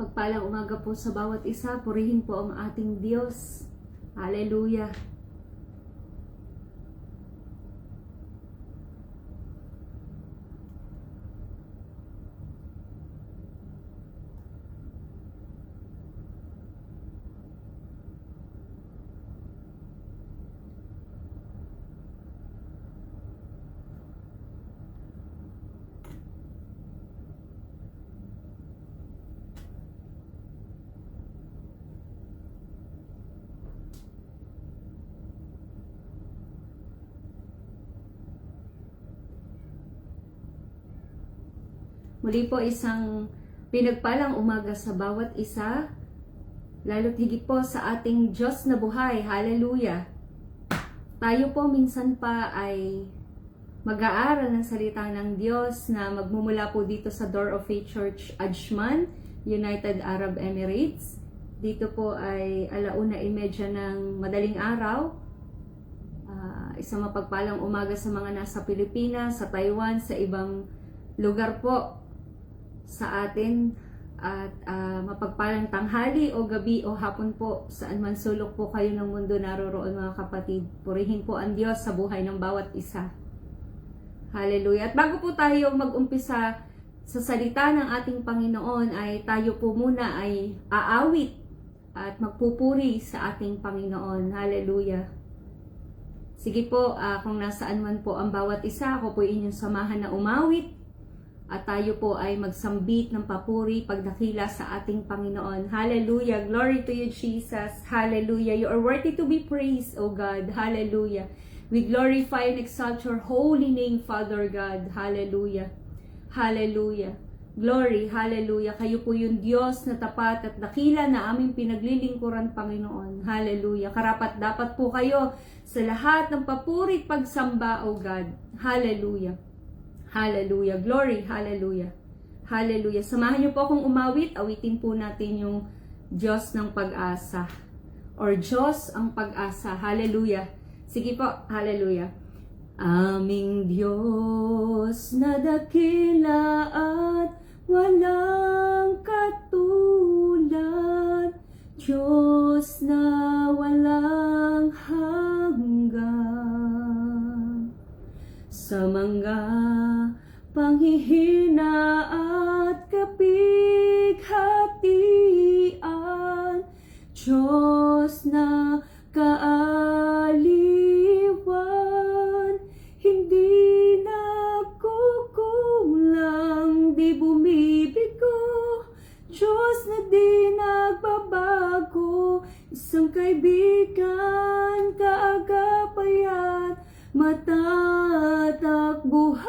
Mapagpalang umaga po sa bawat isa. Purihin po ang ating Diyos. Hallelujah. Muli po isang pinagpalang umaga sa bawat isa, lalo't higit po sa ating Diyos na buhay. Hallelujah! Tayo po minsan pa ay mag-aaral ng salita ng Diyos na magmumula po dito sa Door of Faith Church, Ajman, United Arab Emirates. Dito po ay 1:30 ng madaling araw. Isang mapagpalang umaga sa mga nasa Pilipinas, sa Taiwan, sa ibang lugar po sa atin, at mapagpalang tanghali o gabi o hapon po, saan man sulok po kayo ng mundo naroroon mga kapatid. Purihin po ang Diyos sa buhay ng bawat isa. Hallelujah. At bago po tayo mag-umpisa sa salita ng ating Panginoon, ay tayo po muna ay aawit at magpupuri sa ating Panginoon. Hallelujah. Sige po, kung nasaan man po ang bawat isa, ako po inyong samahan na umawit. At tayo po ay magsambit ng papuri, pagdakila sa ating Panginoon. Hallelujah. Glory to you, Jesus. Hallelujah. You are worthy to be praised, O God. Hallelujah. We glorify and exalt your holy name, Father God. Hallelujah. Hallelujah. Glory. Hallelujah. Kayo po yung Diyos na tapat at dakila na aming pinaglilingkuran, Panginoon. Hallelujah. Karapat dapat po kayo sa lahat ng papuri at pagsamba, O God. Hallelujah. Hallelujah. Glory. Hallelujah. Hallelujah. Samahan niyo po akong umawit. Awitin po natin yung Diyos ng pag-asa. Or Diyos ang pag-asa. Hallelujah. Sige po. Hallelujah. Aming Diyos na dakila at walang katulad. Diyos na walang hanggan. Sa mga panghihina at kapighatian, Diyos na kaaliwan, hindi nagkukulang, di bumibigo, Diyos na di nagbabago, isang kaibigan, kaagapayan, matatakbuhan,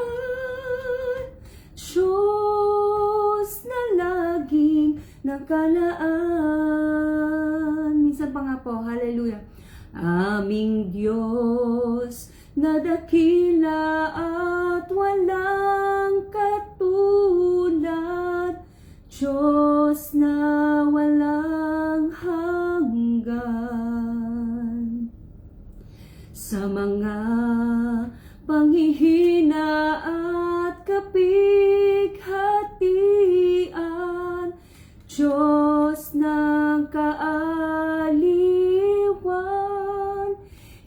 Diyos na laging nakalaan. Minsan pa nga po, hallelujah. Aming Diyos na dakila at walang katulad, Diyos na walang hanggan. Sa mga panghihina at kapighatian, Diyos ng kaaliwan,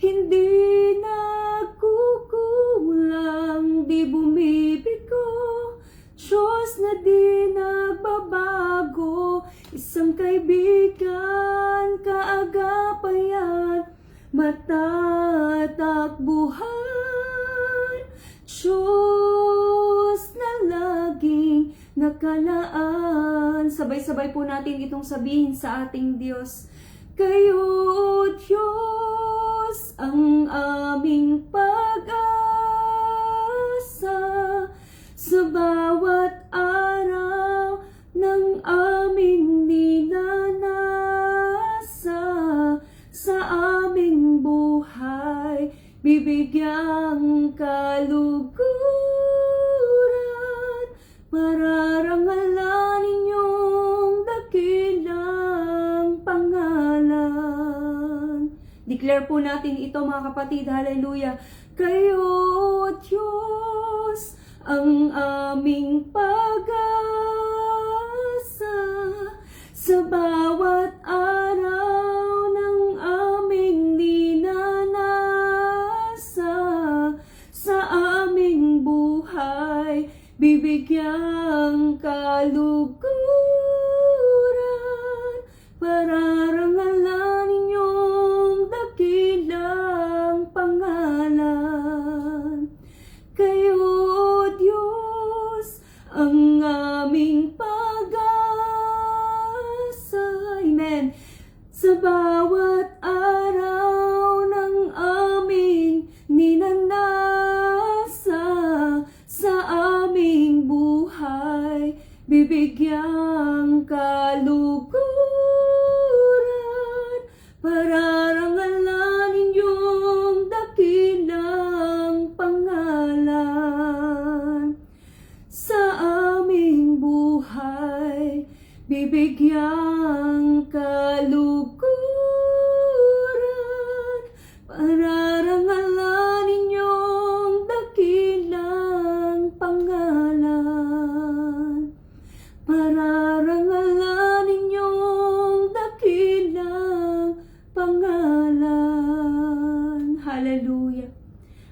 hindi nagkukulang, di bumibigo, Diyos na di nagbabago, isang kaibigan, kaagapayan, matatakbuhan, Diyos na laging nakalaan. Sabay-sabay po natin itong sabihin sa ating Diyos. Kayo, Diyos, ang aming pag-asa sa bawat araw ng aming ninanasa. Sa aming buhay, bibigyang kaluguran, mararangalan ninyong dakilang pangalan. Declare po natin ito mga kapatid, hallelujah. Kayo, Diyos, ang aming pag-asa sa bawat araw ng aming dinanasa, sa aming buhay, bibigyang kaluguran, pararangalan ninyong dakilang pangalan. Kayo, O Diyos, ang aming pag-asa. Amen. Sa bawat araw ng aming ninanasa, sa aming buhay, bibigyang kaluguran, pararangalan ninyong dakilang pangalan. Sa aming buhay, bibigyang kaluguran, pararangalan ninyong dakilang pangalan. Pararangalan ninyong dakilang pangalan. Hallelujah.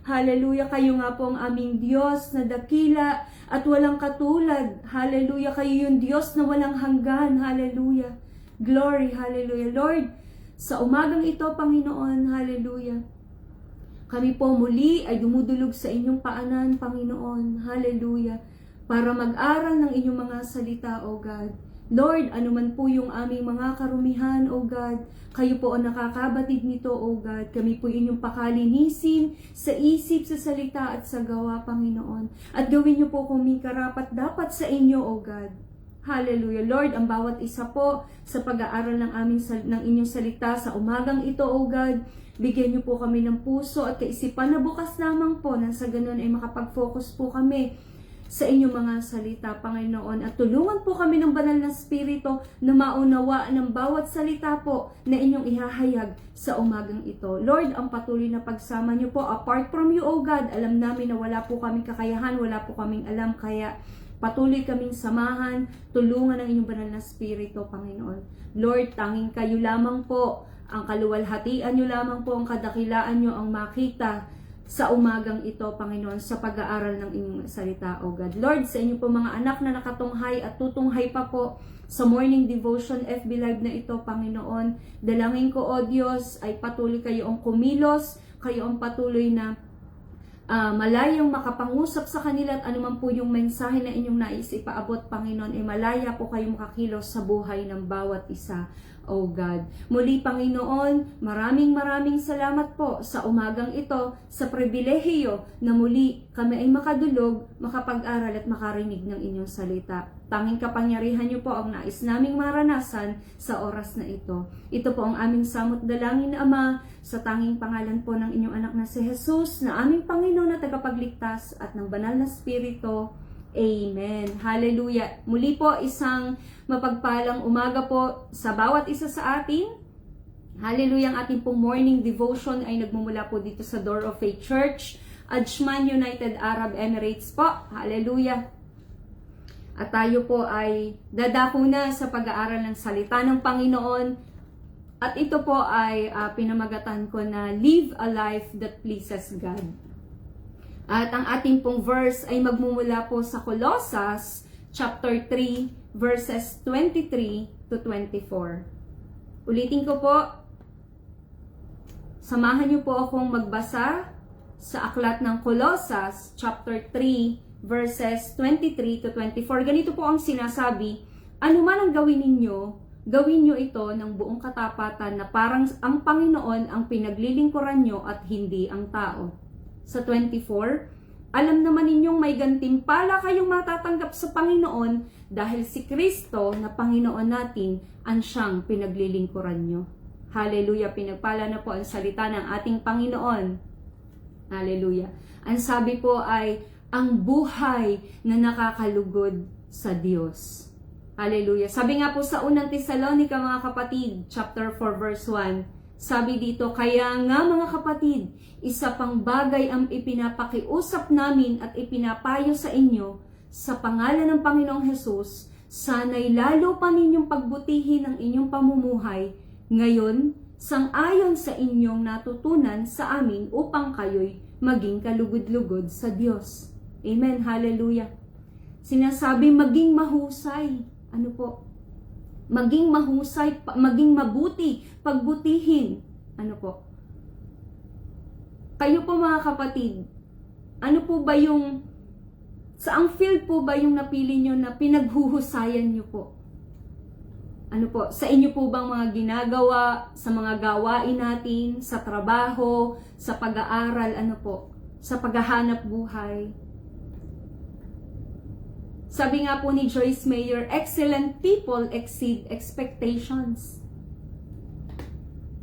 Hallelujah, kayo nga po ang aming Diyos na dakila at walang katulad. Hallelujah, kayo yung Diyos na walang hanggan. Hallelujah. Glory, hallelujah. Lord, sa umagang ito, Panginoon, hallelujah, kami po muli ay dumudulog sa inyong paanan, Panginoon. Hallelujah. Para mag-aral ng inyong mga salita, O God. Lord, anuman po yung aming mga karumihan, O God, kayo po ang nakakabatid nito, O God. Kami po inyong pakalinisin sa isip, sa salita at sa gawa, Panginoon. At gawin niyo po kung may karapat dapat sa inyo, O God. Hallelujah. Lord, ang bawat isa po sa pag-aaral ng inyong salita sa umagang ito, O God, bigyan niyo po kami ng puso at kaisipan na bukas lamang po nang sa ganun ay makapag-focus po kami sa inyong mga salita, Panginoon. At tulungan po kami ng banal na Espiritu na maunawa ng bawat salita po na inyong ihahayag sa umagang ito. Lord, ang patuloy na pagsama niyo po, apart from you, O God, alam namin na wala po kaming kakayahan, wala po kaming alam, kaya patuloy kaming samahan, tulungan ng inyong banal na Espiritu, Panginoon. Lord, tanging kayo lamang po, ang kaluwalhatian niyo lamang po, ang kadakilaan niyo ang makita sa umagang ito, Panginoon, sa pag-aaral ng inyong salita, O God. Lord, sa inyo po mga anak na nakatunghay at tutunghay pa po sa morning devotion FB Live na ito, Panginoon, dalangin ko, O Diyos, ay patuloy kayo ang kumilos, kayo ang patuloy na malayang makapangusap sa kanila at anuman po yung mensahe na inyong nais ipaabot, Panginoon, ay malaya po kayong makakilos sa buhay ng bawat isa, O God. Muli, Panginoon, maraming salamat po sa umagang ito, sa pribilehiyo na muli kami ay makadulog, makapag-aral at makarinig ng inyong salita. Tanging kapangyarihan niyo po ang nais naming maranasan sa oras na ito. Ito po ang aming samot dalangin, Ama, sa tanging pangalan po ng inyong anak na si Jesus, na aming Panginoon na tagapagligtas at ng banal na Espiritu. Amen. Hallelujah. Muli po, isang mapagpalang umaga po sa bawat isa sa atin. Hallelujah. Ang ating pong morning devotion ay nagmumula po dito sa Door of Faith Church, Ajman, United Arab Emirates po. Hallelujah. At tayo po ay dadako na sa pag-aaral ng salita ng Panginoon. At ito po ay pinamagatan ko na Live a Life that Pleases God. At ang ating pong verse ay magmumula po sa Colossus chapter 3 verses 23 to 24. Ulitin ko po, samahan niyo po akong magbasa sa aklat ng Colossus chapter 3 verses 23 to 24. Ganito po ang sinasabi, anuman ang gawin ninyo, gawin nyo ito ng buong katapatan na parang ang Panginoon ang pinaglilingkuran nyo at hindi ang tao. Sa 24, alam naman ninyong may gantimpala kayong matatanggap sa Panginoon dahil si Kristo na Panginoon natin ang siyang pinaglilingkuran nyo. Hallelujah! Pinagpala na po ang salita ng ating Panginoon. Hallelujah! Ang sabi po ay, ang buhay na nakakalugod sa Diyos. Hallelujah! Sabi nga po sa unang Tesalonica, mga kapatid, chapter 4 verse 1, sabi dito, kaya nga mga kapatid, isa pang bagay ang ipinapakiusap namin at ipinapayo sa inyo sa pangalan ng Panginoong Hesus, Sana'y lalo pa ninyong pagbutihin ang inyong pamumuhay ngayon, sang-ayon sa inyong natutunan sa amin upang kayo'y maging kalugod-lugod sa Diyos. Amen. Hallelujah. Sinasabi maging mahusay. Ano po? Maging mahusay, maging mabuti, pagbutihin. Ano po? Kayo po mga kapatid, ano po ba yung, saang field po ba yung napili nyo na pinaghuhusayan nyo po? Ano po, sa inyo po bang mga ginagawa, sa mga gawain natin, sa trabaho, sa pag-aaral, ano po, sa paghahanap buhay? Sabi nga po ni Joyce Meyer, excellent people exceed expectations.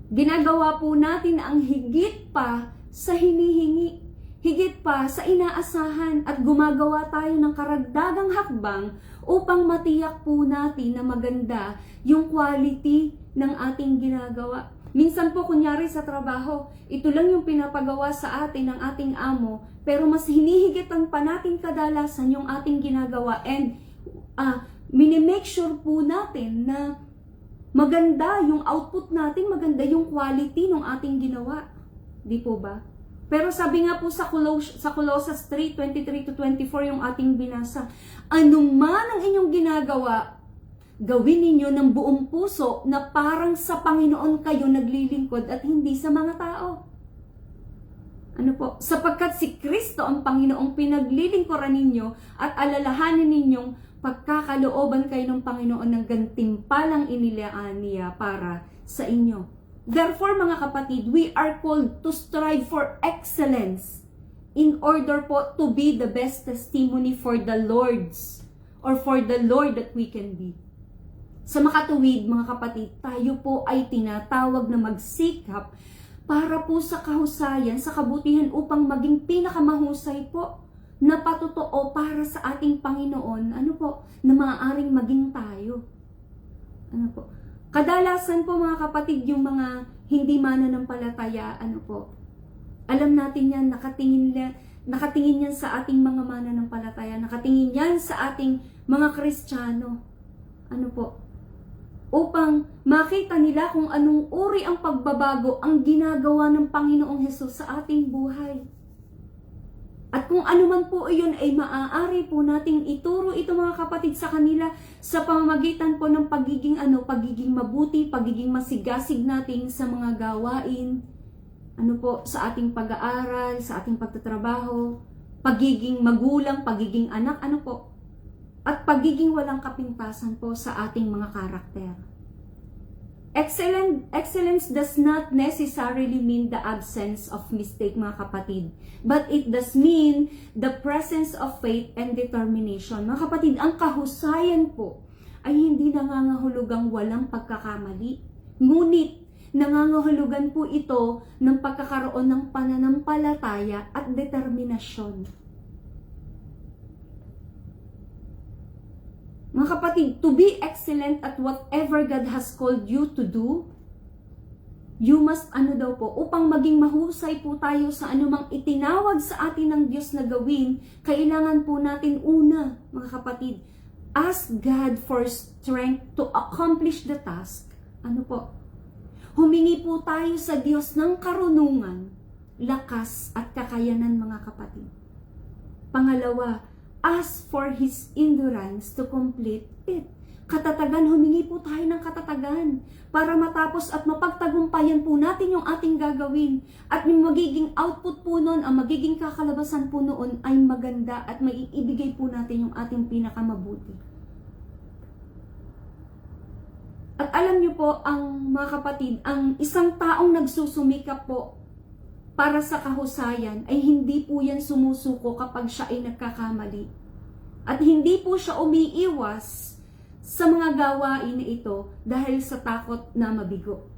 Ginagawa po natin ang higit pa sa hinihingi, higit pa sa inaasahan, at gumagawa tayo ng karagdagang hakbang upang matiyak po natin na maganda yung quality ng ating ginagawa. Minsan po kunyari sa trabaho, ito lang yung pinapagawa sa atin ng ating amo, pero mas hinihigitan pa natin kadalasan yung ating ginagawa, and minimake sure po natin na maganda yung output natin, maganda yung quality ng ating ginawa. Di po ba? Pero sabi nga po sa Colossians 3:23-24 yung ating binasa, anuman ang inyong ginagawa, gawin ninyo ng buong puso na parang sa Panginoon kayo naglilingkod at hindi sa mga tao. Ano po? Sapagkat si Kristo ang Panginoong pinaglilingkuran ninyo at alalahanin ninyong pagkakalooban kayo ng Panginoon ng gantimpalang inilaan niya para sa inyo. Therefore, mga kapatid, we are called to strive for excellence in order po to be the best testimony for the Lord's or for the Lord that we can be. Sa makatuwid, mga kapatid, tayo po ay tinatawag na magsikap para po sa kahusayan, sa kabutihan upang maging pinakamahusay po na patotoo para sa ating Panginoon, ano po, na maaaring maging tayo. Ano po? Kadalasan po mga kapatid, yung mga hindi mananampalataya, ano po, alam natin yan, nakatingin yan sa ating mga mananampalataya, nakatingin yan sa ating mga Kristiyano. Ano po? Upang makita nila kung anong uri ang pagbabago ang ginagawa ng Panginoong Hesus sa ating buhay. At kung ano man po iyon ay maaari po nating ituro ito mga kapatid sa kanila sa pamamagitan po ng pagiging mabuti, pagiging masigasig natin sa mga gawain, sa ating pag-aaral, sa ating pagtatrabaho, pagiging magulang, pagiging anak, at pagiging walang kapintasan po sa ating mga karakter. Excellence does not necessarily mean the absence of mistake, mga kapatid. But it does mean the presence of faith and determination. Mga kapatid, ang kahusayan po ay hindi nangangahulugang walang pagkakamali. Ngunit, nangangahulugan po ito ng pagkakaroon ng pananampalataya at determinasyon. Mga kapatid, to be excellent at whatever God has called you to do, you must, upang maging mahusay po tayo sa anumang itinawag sa atin ng Diyos na gawin, kailangan po natin una, mga kapatid, ask God for strength to accomplish the task. Humingi po tayo sa Diyos ng karunungan, lakas at kakayanan, mga kapatid. Pangalawa, ask for His endurance to complete it. Katatagan, humingi po tayo ng katatagan para matapos at mapagtagumpayan po natin yung ating gagawin. At yung magiging output po noon, ang magiging kakalabasan po noon ay maganda at maiibigay po natin yung ating pinakamabuti. At alam niyo po, ang mga kapatid, ang isang taong nagsusumikap po para sa kahusayan ay hindi po yan sumusuko kapag siya ay nagkakamali. At hindi po siya umiiwas sa mga gawain na ito dahil sa takot na mabigo.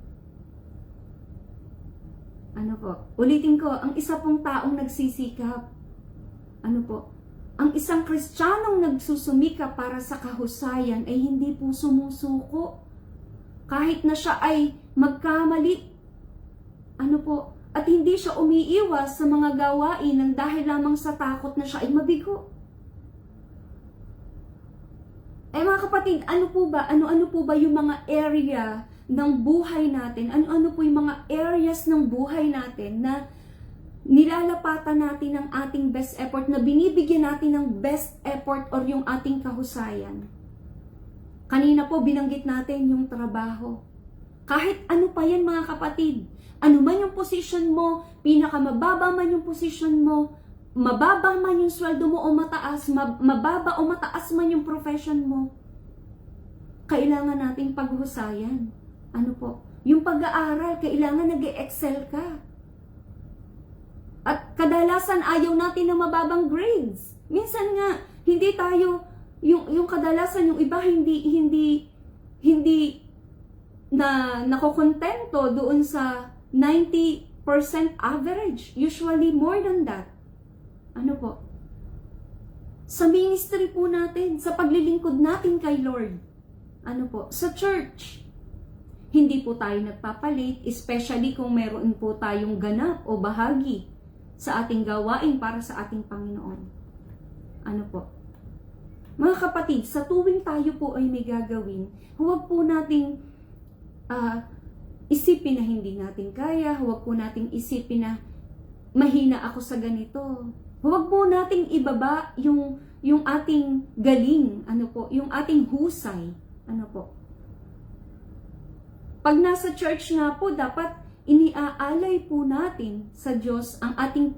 Ulitin ko, ang isa pong taong nagsisikap, ang isang Kristiyanong nagsusumikap para sa kahusayan ay hindi po sumusuko. Kahit na siya ay magkamali, at hindi siya umiiwas sa mga gawain ng dahil lamang sa takot na siya ay mabigo. Mga kapatid, ano-ano po ba yung mga area ng buhay natin? Ano-ano po yung mga areas ng buhay natin na nilalapatan natin ng ating best effort, na binibigyan natin ng best effort or yung ating kahusayan? Kanina po binanggit natin yung trabaho. Kahit ano pa yan mga kapatid, ano man yung position mo, pinakamababa man yung position mo, mababa man yung sweldo mo o mataas, mababa o mataas man yung profession mo, kailangan nating paghusayan. Ano po? Yung pag-aaral, kailangan nag-e-excel ka. At kadalasan ayaw natin ng mababang grades. Minsan nga, hindi tayo, yung kadalasan, yung iba hindi na nakokontento doon sa 90% average. Usually more than that. Ano po? Sa ministry po natin, sa paglilingkod natin kay Lord. Ano po? Sa church. Hindi po tayo nagpapalit, especially kung meron po tayong ganap o bahagi sa ating gawain para sa ating Panginoon. Ano po? Mga kapatid, sa tuwing tayo po ay may gagawin, huwag po nating isipin na hindi natin kaya, huwag po nating isipin na mahina ako sa ganito. Huwag po nating ibaba yung ating galing, ano po, yung ating husay, ano po. Pag nasa church nga po, dapat iniaalay po natin sa Diyos ang ating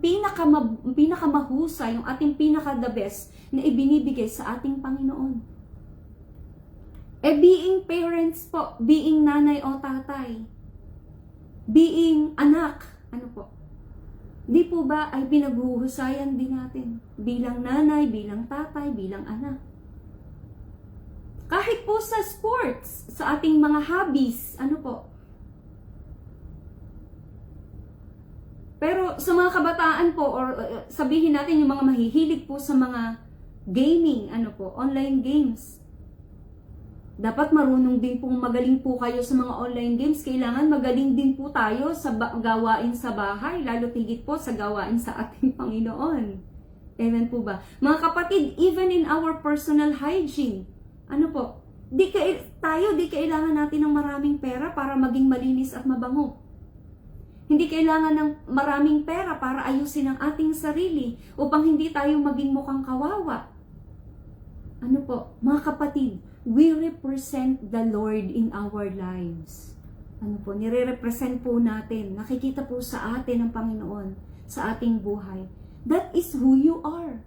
pinakamahusay, yung ating pinaka-the best na ibinibigay sa ating Panginoon. Being parents po, being nanay o tatay, being anak, ano po, di po ba ay pinaghuhusayan din natin bilang nanay, bilang tatay, bilang anak? Kahit po sa sports, sa ating mga hobbies, ano po. Pero sa mga kabataan po, or sabihin natin yung mga mahihilig po sa mga gaming, ano po, online games. Dapat marunong din pong magaling po kayo sa mga online games. Kailangan magaling din po tayo sa gawain sa bahay, lalo tigit po sa gawain sa ating Panginoon. Amen po ba? Mga kapatid, even in our personal hygiene, ano po, di kailangan natin ng maraming pera para maging malinis at mabango. Hindi kailangan ng maraming pera para ayusin ang ating sarili upang hindi tayo maging mukhang kawawa. Ano po, mga kapatid, we represent the Lord in our lives. Ano po, nire-represent po natin, nakikita po sa atin ng Panginoon sa ating buhay. That is who you are.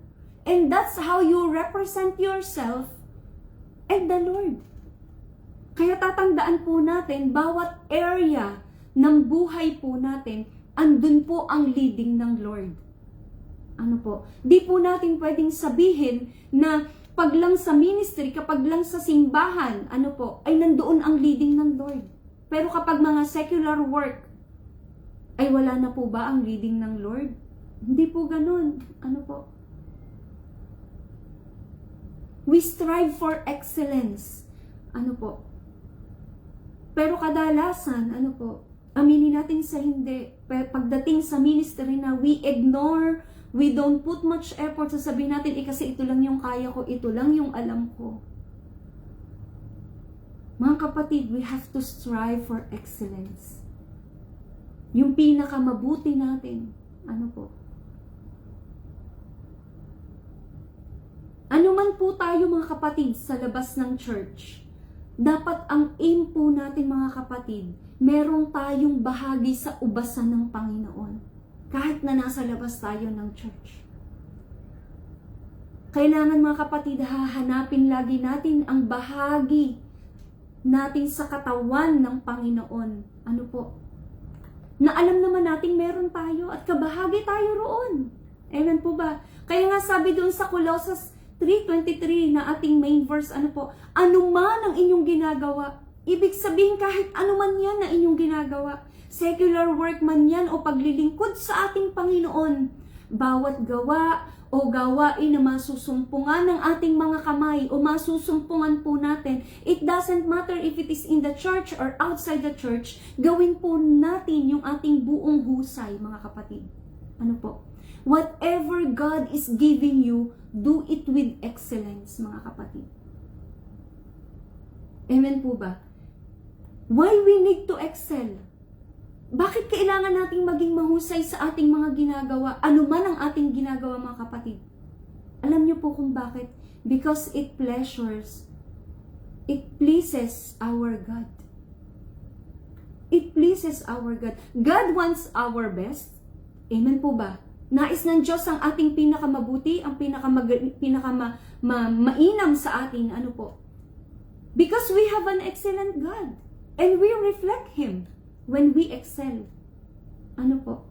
And that's how you represent yourself and the Lord. Kaya tatandaan po natin, bawat area ng buhay po natin, andun po ang leading ng Lord. Ano po? Di po natin pwedeng sabihin na pag lang sa ministry, kapag lang sa simbahan, ano po, ay nandoon ang leading ng Lord. Pero kapag mga secular work, ay wala na po ba ang leading ng Lord? Hindi po ganun. Ano po? We strive for excellence. Ano po? Pero kadalasan, ano po, aminin natin sa hindi. Pagdating sa ministry na we ignore, we don't put much effort, sasabihin natin, kasi ito lang yung kaya ko, ito lang yung alam ko. Mga kapatid, we have to strive for excellence. Yung pinakamabuti natin, ano po? Ano man po tayo mga kapatid sa labas ng church, dapat ang aim po natin mga kapatid, merong tayong bahagi sa ubasan ng Panginoon. Kahit na nasa labas tayo ng church. Kailangan mga kapatid, hahanapin lagi natin ang bahagi natin sa katawan ng Panginoon. Ano po? Na alam naman natin meron tayo at kabahagi tayo roon. Amen po ba? Kaya nga sabi doon sa Colossus 3:23 na ating main verse, ano po? Ano man ang inyong ginagawa, ibig sabihin kahit ano man yan na inyong ginagawa, secular work man yan o paglilingkod sa ating Panginoon, bawat gawa o gawain na masusumpungan ng ating mga kamay o masusumpungan po natin, it doesn't matter if it is in the church or outside the church, gawin po natin yung ating buong husay, mga kapatid. Ano po? Whatever God is giving you, do it with excellence, mga kapatid. Amen po ba? Why we need to excel? Bakit kailangan nating maging mahusay sa ating mga ginagawa? Ano man ang ating ginagawa, mga kapatid? Alam niyo po kung bakit? Because it pleases our God. It pleases our God. God wants our best. Amen po ba? Nais ng Diyos ang ating pinakamabuti, ang mainam sa atin. Ano po? Because we have an excellent God. And we reflect Him when we excel. Ano po?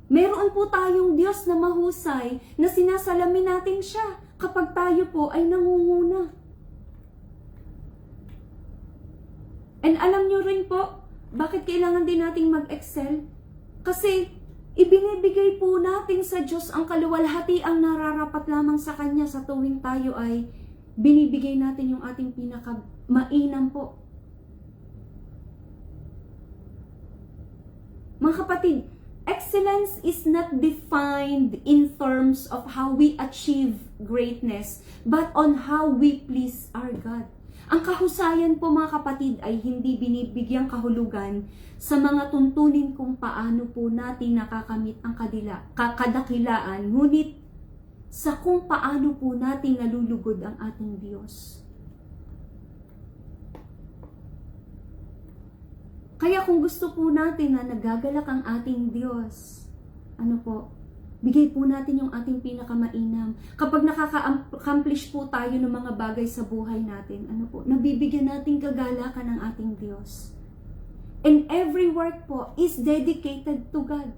Meron po tayong Diyos na mahusay na sinasalamin natin siya kapag tayo po ay nangunguna. And alam nyo rin po, bakit kailangan din nating mag-excel? Kasi ibinibigay po natin sa Diyos ang kaluwalhatiang nararapat lamang sa Kanya sa tuwing tayo ay binibigay natin yung ating pinaka-mainam po. Mga kapatid, excellence is not defined in terms of how we achieve greatness, but on how we please our God. Ang kahusayan po, mga kapatid, ay hindi binibigyang kahulugan sa mga tuntunin kung paano po natin nakakamit ang kadakilaan, ngunit sa kung paano po natin nalulugod ang ating Diyos. Kaya kung gusto po natin na nagagalak ang ating Diyos, ano po, bigay po natin yung ating pinakamainam. Kapag nakaka-accomplish po tayo ng mga bagay sa buhay natin, ano po, nabibigyan natin kagalakan ng ating Diyos. And every work po is dedicated to God.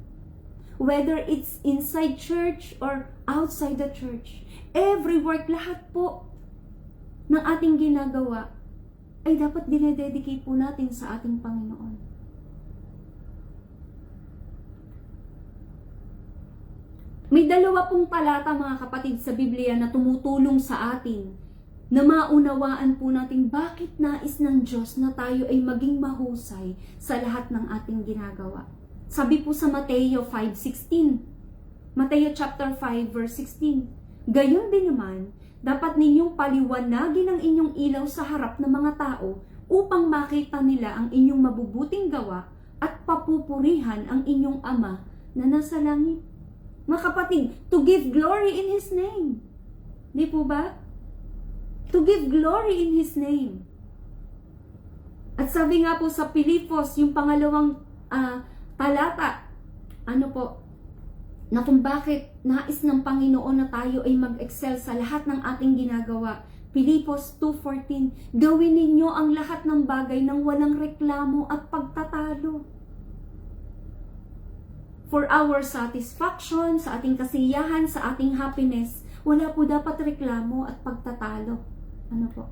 Whether it's inside church or outside the church. Every work, lahat po ng ating ginagawa ay dapat dinededicate po natin sa ating Panginoon. May dalawa pong talata, mga kapatid, sa Biblia na tumutulong sa atin na maunawaan po natin bakit nais ng Diyos na tayo ay maging mahusay sa lahat ng ating ginagawa. Sabi po sa Mateo 5:16, Mateo chapter 5 verse 16, gayon din naman, dapat ninyong paliwanagin ang inyong ilaw sa harap ng mga tao upang makita nila ang inyong mabubuting gawa at papupurihan ang inyong Ama na nasa langit. Mga kapatid, to give glory in His name. Di po ba? To give glory in His name. At sabi nga po sa Pilipos, yung pangalawang talata, ano po, na kung bakit nais ng Panginoon na tayo ay mag-excel sa lahat ng ating ginagawa. Pilipos 2:14, gawin ninyo ang lahat ng bagay ng walang reklamo at pagtatalo. For our satisfaction, sa ating kasiyahan, sa ating happiness, wala po dapat reklamo at pagtatalo. Ano po?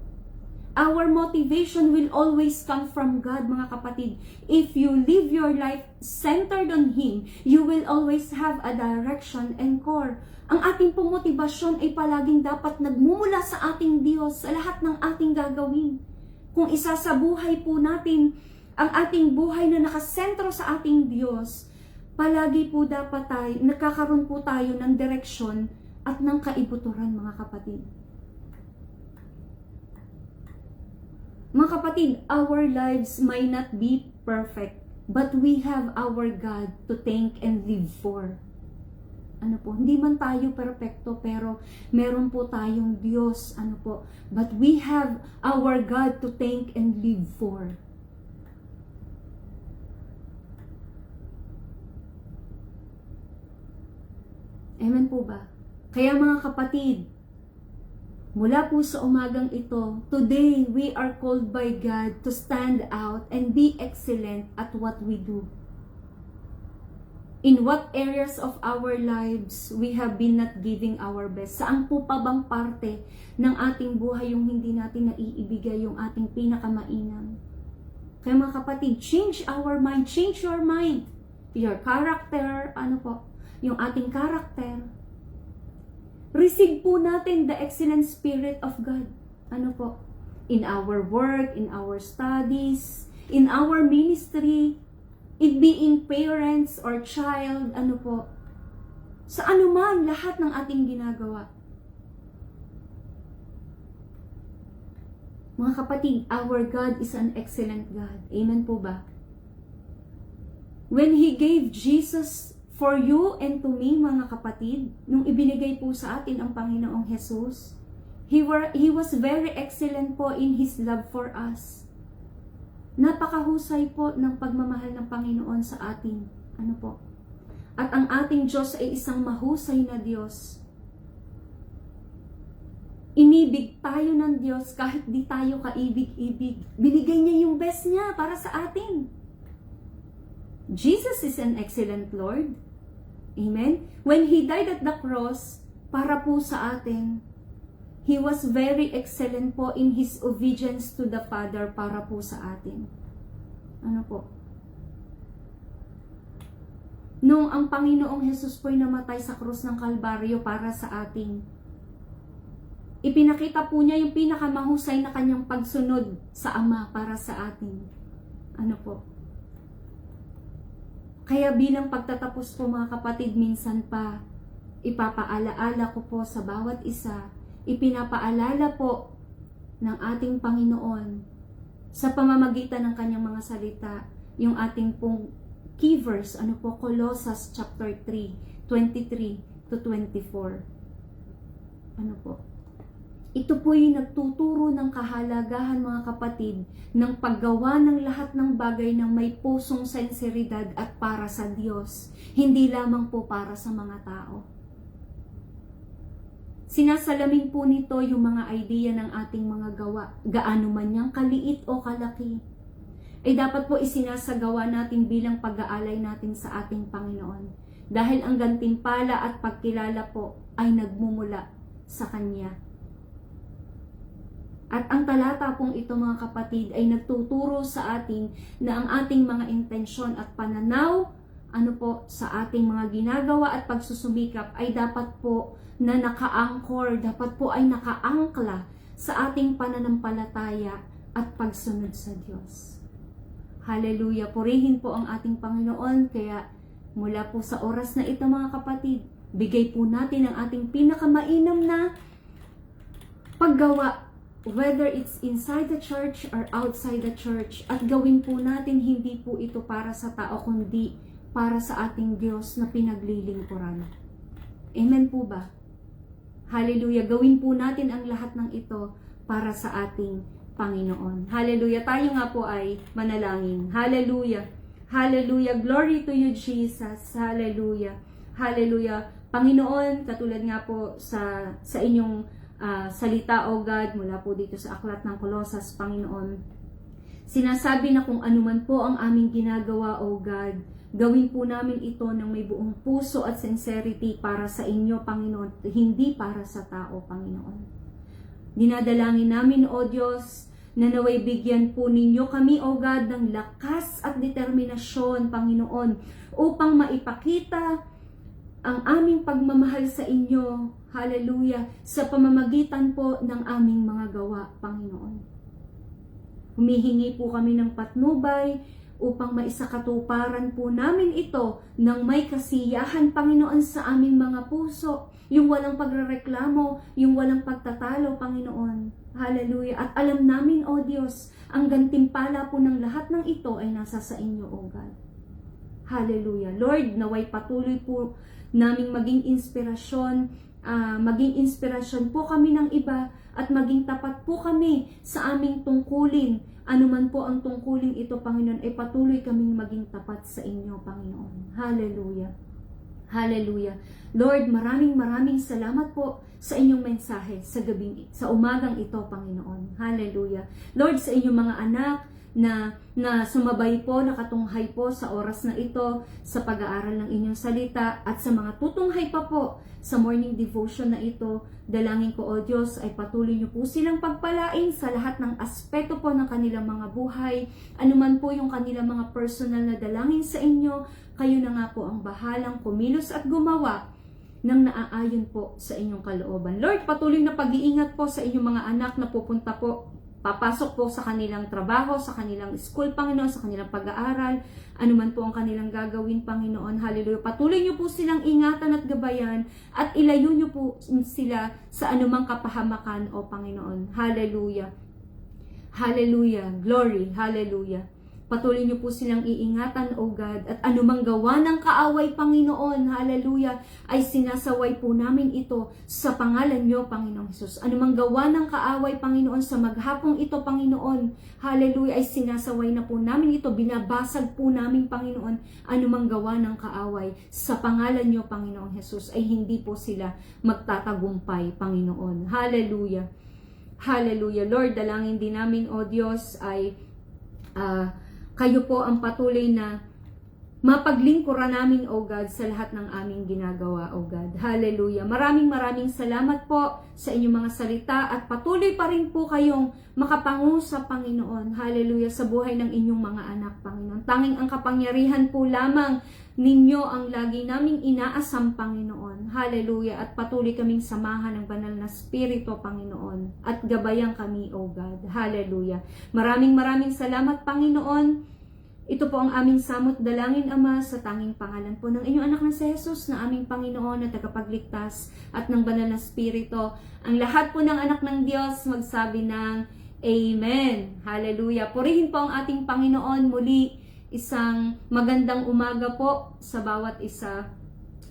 Our motivation will always come from God, mga kapatid. If you live your life centered on Him, you will always have a direction and core. Ang ating pong motibasyon ay palaging dapat nagmumula sa ating Diyos sa lahat ng ating gagawin. Kung isasabuhay po natin ang ating buhay na nakasentro sa ating Diyos, palagi po dapat nagkakaroon po tayo ng direksyon at ng kaibuturan, mga kapatid. Mga kapatid, our lives may not be perfect, but we have our God to thank and live for. Ano po, hindi man tayo perfecto, pero meron po tayong Diyos, ano po, but we have our God to thank and live for. Amen po ba? Kaya mga kapatid, mula po sa umagang ito, today we are called by God to stand out and be excellent at what we do. In what areas of our lives we have been not giving our best? Saan po pa bang parte ng ating buhay yung hindi natin naiibigay yung ating pinakamainam? Kaya mga kapatid, change our mind, change your mind. Your character, ano po, yung ating character. Receive po natin the excellent Spirit of God. Ano po? In our work, in our studies, in our ministry, it being parents or child, ano po? Sa anuman, lahat ng ating ginagawa. Mga kapatid, our God is an excellent God. Amen po ba? When He gave Jesus for you and to me, mga kapatid, nung ibinigay po sa atin ang Panginoong Jesus, He was very excellent po in His love for us. Napakahusay po ng pagmamahal ng Panginoon sa atin. Ano po? At ang ating Diyos ay isang mahusay na Diyos. Inibig tayo ng Diyos kahit di tayo kaibig-ibig. Binigay niya yung best niya para sa atin. Jesus is an excellent Lord. Amen? When He died at the cross, para po sa atin, He was very excellent po in His obedience to the Father para po sa atin. Ano po? Nung ang Panginoong Jesus po'y namatay sa krus ng Kalbaryo para sa atin, ipinakita po niya yung pinakamahusay na kanyang pagsunod sa Ama para sa atin. Ano po? Kaya bilang pagtatapos po mga kapatid, minsan pa, ipapaalaala ko po sa bawat isa, ipinapaalala po ng ating Panginoon sa pamamagitan ng kanyang mga salita, yung ating pong key verse, ano po, Colossus chapter 3, 23 to 24. Ano po? Ito po yung nagtuturo ng kahalagahan, mga kapatid, ng paggawa ng lahat ng bagay ng may pusong senseridad at para sa Diyos, hindi lamang po para sa mga tao. Sinasalamin po nito yung mga idea ng ating mga gawa, gaano man niyang kaliit o kalaki, ay dapat po isinasagawa natin bilang pag-aalay natin sa ating Panginoon. Dahil ang gantimpala at pagkilala po ay nagmumula sa Kanya. At ang talata pong ito, mga kapatid, ay nagtuturo sa atin na ang ating mga intensyon at pananaw, ano po, sa ating mga ginagawa at pagsusumikap ay dapat po na naka-anchor, dapat po ay naka-angkla sa ating pananampalataya at pagsunod sa Diyos. Hallelujah! Purihin po ang ating Panginoon. Kaya mula po sa oras na ito, mga kapatid, bigay po natin ang ating pinakamainam na paggawa, whether it's inside the church or outside the church, at gawin po natin hindi po ito para sa tao, kundi para sa ating Diyos na pinaglilingkuran. Amen po ba? Hallelujah! Gawin po natin ang lahat ng ito para sa ating Panginoon. Hallelujah! Tayo nga po ay manalangin. Hallelujah! Hallelujah! Glory to you, Jesus! Hallelujah! Hallelujah! Panginoon, katulad nga po sa inyong salita, O God, mula po dito sa aklat ng Colossus, Panginoon, sinasabi na kung anuman po ang aming ginagawa, O God, gawin po namin ito ng may buong puso at sincerity para sa inyo, Panginoon, hindi para sa tao, Panginoon. Dinadalangin namin, O Diyos, na naway bigyan po ninyo kami, O God, ng lakas at determinasyon, Panginoon, upang maipakita ang aming pagmamahal sa inyo, hallelujah, sa pamamagitan po ng aming mga gawa, Panginoon. Humihingi po kami ng patnubay upang maisakatuparan po namin ito ng may kasiyahan, Panginoon, sa aming mga puso, yung walang pagrereklamo, yung walang pagtatalo, Panginoon. Hallelujah. At alam namin, O Diyos, ang gantimpala po ng lahat ng ito ay nasa sa inyo, O God. Hallelujah. Lord, naway patuloy po naming maging inspirasyon po kami ng iba at maging tapat po kami sa aming tungkulin. Ano man po ang tungkulin ito, Panginoon, ay patuloy kaming maging tapat sa inyo, Panginoon. Hallelujah. Hallelujah. Lord, maraming salamat po sa inyong mensahe sa umagang ito, Panginoon. Hallelujah. Lord, sa inyong mga anak na sumabay po, nakatunghay po sa oras na ito sa pag-aaral ng inyong salita at sa mga tutunghay pa po sa morning devotion na ito, dalangin ko, O Diyos, ay patuloy niyo po silang pagpalain sa lahat ng aspeto po ng kanilang mga buhay, anuman po yung kanilang mga personal na dalangin sa inyo, kayo na nga po ang bahalang kumilos at gumawa ng naaayon po sa inyong kalooban. Lord, patuloy na pag-iingat po sa inyong mga anak na pupunta po, papasok po sa kanilang trabaho, sa kanilang school, Panginoon, sa kanilang pag-aaral, anuman po ang kanilang gagawin, Panginoon. Hallelujah. Patuloy niyo po silang ingatan at gabayan at ilayo niyo po sila sa anumang kapahamakan, O Panginoon. Hallelujah. Hallelujah. Glory. Hallelujah. Patuloy niyo po silang iingatan, O God, at anumang gawa ng kaaway, Panginoon, hallelujah, ay sinasaway po namin ito sa pangalan niyo, Panginoong Hesus. Anumang gawa ng kaaway, Panginoon, sa maghapong ito, Panginoon, hallelujah, ay sinasaway na po namin ito, binabasag po namin, Panginoon, anumang gawa ng kaaway, sa pangalan niyo, Panginoong Hesus, ay hindi po sila magtatagumpay, Panginoon. Hallelujah. Hallelujah. Lord, dalangin din namin, O Diyos, ay kayo po ang patuloy na mapaglingkuran namin, O God, sa lahat ng aming ginagawa, O God. Hallelujah. Maraming salamat po sa inyong mga salita at patuloy pa rin po kayong makapangu sa Panginoon. Hallelujah. Sa buhay ng inyong mga anak, Panginoon. Tanging ang kapangyarihan po lamang ninyo ang lagi naming inaasam, Panginoon. Hallelujah. At patuloy kaming samahan ng banal na Espiritu, Panginoon. At gabayan kami, O God. Hallelujah. Maraming salamat, Panginoon. Ito po ang aming samot dalangin, Ama, sa tanging pangalan po ng inyong anak na si Jesus, na aming Panginoon na tagapagligtas at ng banal na Espiritu. Ang lahat po ng anak ng Diyos magsabi ng Amen. Hallelujah. Purihin po ang ating Panginoon muli. Isang magandang umaga po sa bawat isa.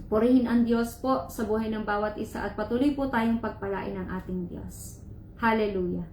Purihin ang Diyos po sa buhay ng bawat isa at patuloy po tayong pagpalain ng ating Diyos. Hallelujah.